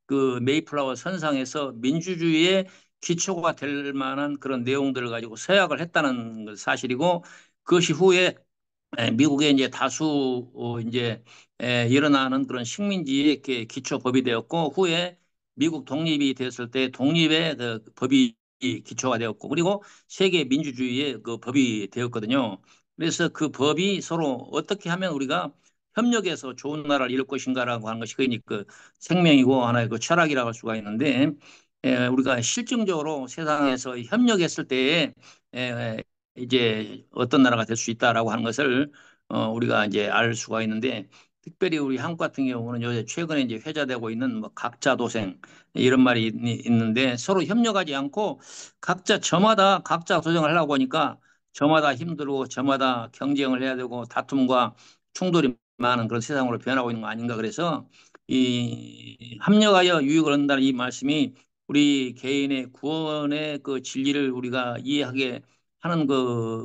그 메이플라워 선상에서 민주주의의 기초가 될 만한 그런 내용들을 가지고 서약을 했다는 사실이고 그것이 후에 미국의 이제 다수 이제 일어나는 그런 식민지의 기초 법이 되었고 후에 미국 독립이 됐을 때 독립의 그 법이 기초가 되었고 그리고 세계 민주주의의 그 법이 되었거든요. 그래서 그 법이 서로 어떻게 하면 우리가 협력해서 좋은 나라를 이룰 것인가라고 하는 것이 그 생명이고 하나의 그 철학이라고 할 수가 있는데 우리가 실증적으로 세상에서 협력했을 때에 이제 어떤 나라가 될 수 있다라고 하는 것을 우리가 이제 알 수가 있는데 특별히 우리 한국 같은 경우는 요새 최근에 이제 회자되고 있는 뭐 각자 도생 이런 말이 있는데 서로 협력하지 않고 각자 저마다 각자 도생을 하려고 하니까 저마다 힘들고 저마다 경쟁을 해야 되고 다툼과 충돌이 많은 그런 세상으로 변하고 있는 거 아닌가. 그래서 이 합력하여 유익을 얻는다는 이 말씀이 우리 개인의 구원의 그 진리를 우리가 이해하게 하는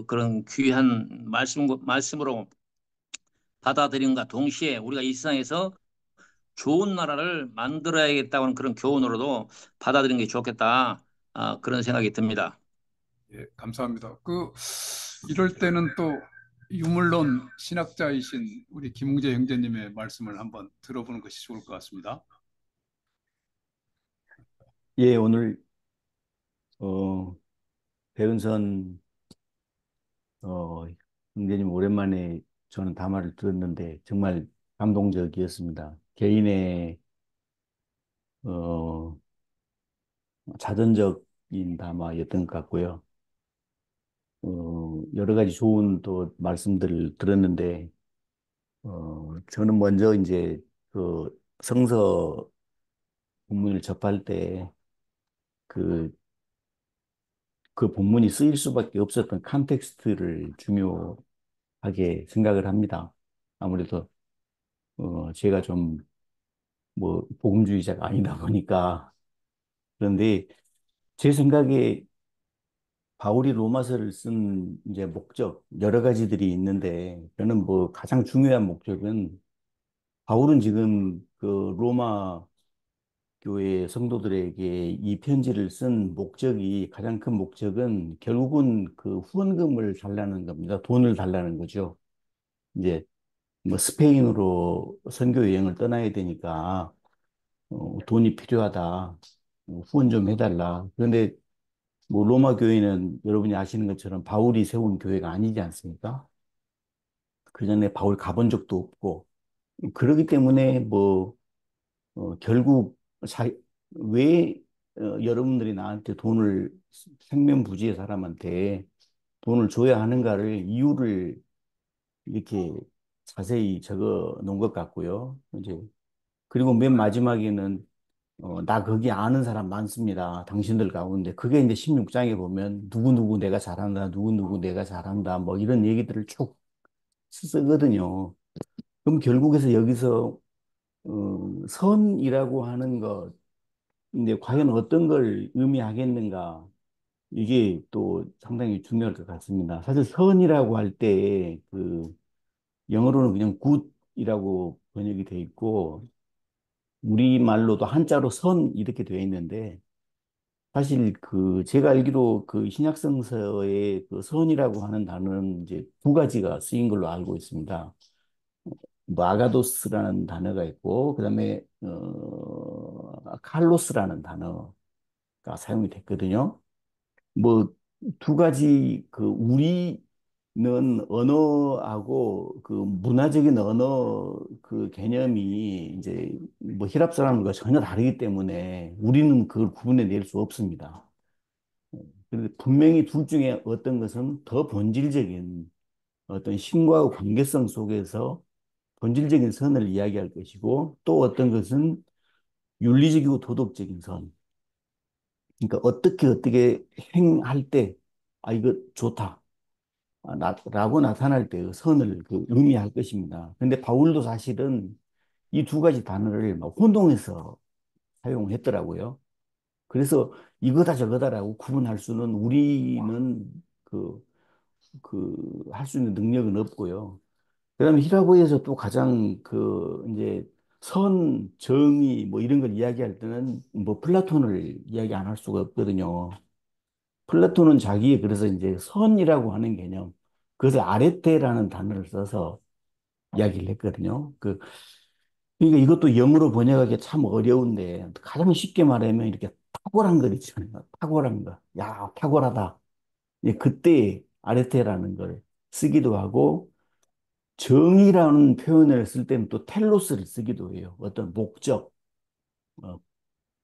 그런 귀한 말씀으로 받아들인과 동시에 우리가 이 세상에서 좋은 나라를 만들어야겠다는 그런 교훈으로도 받아들이는 게 좋겠다. 그런 생각이 듭니다. 예, 감사합니다. 이럴 때는 또 유물론 신학자이신 우리 김웅재 형제님의 말씀을 한번 들어보는 것이 좋을 것 같습니다. 예, 오늘 배은선 형제님 오랜만에 저는 담화를 들었는데 정말 감동적이었습니다. 개인의 어, 자전적인 담화였던 것 같고요. 여러 가지 좋은 또 말씀들을 들었는데 저는 먼저 이제 그 성서 본문을 접할 때 그 그 본문이 쓰일 수밖에 없었던 컨텍스트를 중요하게 생각을 합니다. 아무래도 제가 좀 뭐 복음주의자가 아니다 보니까 그런데 제 생각에 바울이 로마서를 쓴 이제 목적 여러 가지들이 있는데 저는 뭐 가장 중요한 목적은 바울은 지금 그 로마 교회 성도들에게 이 편지를 쓴 목적이 가장 큰 목적은 결국은 그 후원금을 달라는 겁니다. 돈을 달라는 거죠. 이제 뭐 스페인으로 선교 여행을 떠나야 되니까 돈이 필요하다. 후원 좀 해달라. 그런데 뭐 로마 교회는 여러분이 아시는 것처럼 바울이 세운 교회가 아니지 않습니까? 그 전에 바울 가본 적도 없고 그렇기 때문에 뭐 결국 자, 왜 여러분들이 나한테 돈을 생면부지의 사람한테 돈을 줘야 하는가를 이유를 이렇게 자세히 적어 놓은 것 같고요. 이제 그리고 맨 마지막에는 나 거기 아는 사람 많습니다. 당신들 가운데. 그게 이제 16장에 보면 누구누구 내가 잘한다, 누구누구 내가 잘한다, 뭐 이런 얘기들을 쭉 쓰거든요. 그럼 결국에서 여기서 선이라고 하는 것, 근데 과연 어떤 걸 의미하겠는가? 이게 또 상당히 중요할 것 같습니다. 사실 선이라고 할 때 그 영어로는 그냥 good이라고 번역이 돼 있고 우리말로도 한자로 선 이렇게 되어 있는데 사실 그 제가 알기로 그 신약성서에 그 선이라고 하는 단어는 이제 두 가지가 쓰인 걸로 알고 있습니다. 뭐 아가도스라는 단어가 있고 그다음에 칼로스라는 단어가 사용이 됐거든요. 뭐 두 가지 그 우리는 언어하고 그 문화적인 언어 그 개념이 이제 뭐 히랍 사람들과 전혀 다르기 때문에 우리는 그걸 구분해낼 수 없습니다. 그런데 분명히 둘 중에 어떤 것은 더 본질적인 어떤 신과의 관계성 속에서 본질적인 선을 이야기할 것이고 또 어떤 것은 윤리적이고 도덕적인 선. 그러니까 어떻게 행할 때, 아, 이거 좋다. 라고 나타날 때 그 선을 그 의미할 것입니다. 근데 바울도 사실은 이 두 가지 단어를 막 혼동해서 사용했더라고요. 그래서 이거다 저거다라고 구분할 수는 우리는 할 수 있는 능력은 없고요. 그다음에 히라보에서 또 가장 그 이제 선, 정의 뭐 이런 걸 이야기할 때는 뭐 플라톤을 이야기 안 할 수가 없거든요. 플라톤은 자기의 그래서 이제 선이라고 하는 개념, 그것을 아레테라는 단어를 써서 이야기를 했거든요. 그러니까 이것도 영어로 번역하기 참 어려운데 가장 쉽게 말하면 이렇게 탁월한 걸 있잖아요. 탁월한 거. 야, 탁월하다. 예, 그때 아레테라는 걸 쓰기도 하고 정의라는 표현을 쓸 때는 또 텔로스를 쓰기도 해요. 어떤 목적, 어,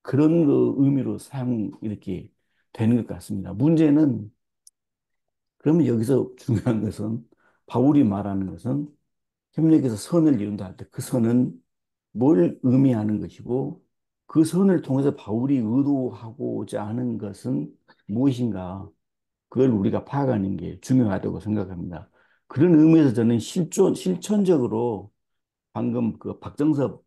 그런 그 의미로 사용 이렇게 되는 것 같습니다. 문제는 그러면 여기서 중요한 것은 바울이 말하는 것은 협력해서 선을 이룬다 할 때 그 선은 뭘 의미하는 것이고 그 선을 통해서 바울이 의도하고자 하는 것은 무엇인가? 그걸 우리가 파악하는 게 중요하다고 생각합니다. 그런 의미에서 저는 실천적으로 방금 그 박정섭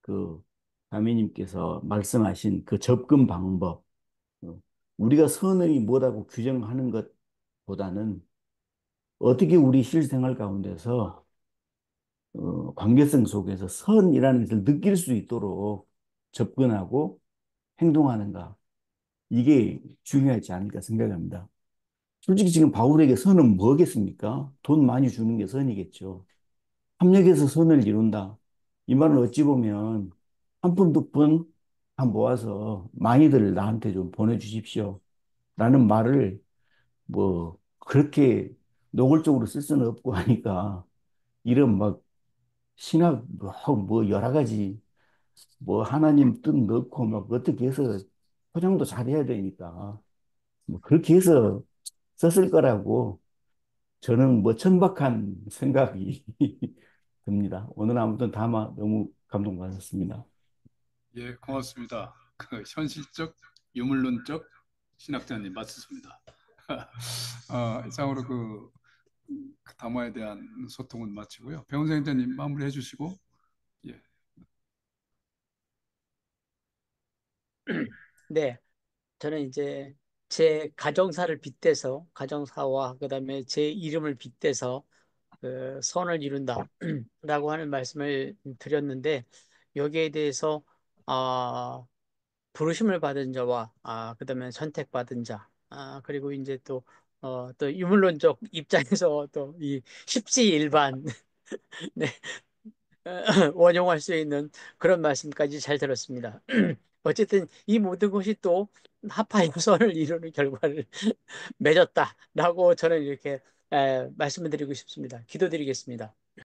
그 가미님께서 말씀하신 그 접근 방법, 어, 우리가 선을 뭐라고 규정하는 것보다는 어떻게 우리 실생활 가운데서 관계성 속에서 선이라는 것을 느낄 수 있도록 접근하고 행동하는가. 이게 중요하지 않을까 생각합니다. 솔직히 지금 바울에게 선은 뭐겠습니까? 돈 많이 주는 게 선이겠죠. 협력해서 선을 이룬다. 이 말은 어찌 보면 한 푼, 두 푼 다 모아서 많이들 나한테 좀 보내주십시오. 라는 말을 뭐 그렇게 노골적으로 쓸 수는 없고 하니까 이런 막 신학 뭐 여러 가지 뭐 하나님 뜻 넣고 막 어떻게 해서 포장도 잘해야 되니까 뭐 그렇게 해서 썼을 거라고 저는 뭐 천박한 생각이 듭니다. 오늘 아무튼 다마 너무 감동받았습니다. 예, 고맙습니다. 그 현실적, 유물론적 신학자님 맞습니다. 이상으로 그 담화에 대한 소통은 마치고요. 배원생자님 마무리해 주시고, 예, 네, 저는 이제 제 가정사를 빗대서 가정사와 그다음에 제 이름을 빗대서 그 선을 이룬다라고 하는 말씀을 드렸는데 여기에 대해서 부르심을 받은 자와 그다음에 선택받은 자 그리고 이제 또 유물론적 입장에서 또 이 십시일반 네, 원용할 수 있는 그런 말씀까지 잘 들었습니다. 어쨌든 이 모든 것이 또 합하여 선을 이루는 결과를 맺었다라고 저는 이렇게 말씀을 드리고 싶습니다. 기도드리겠습니다.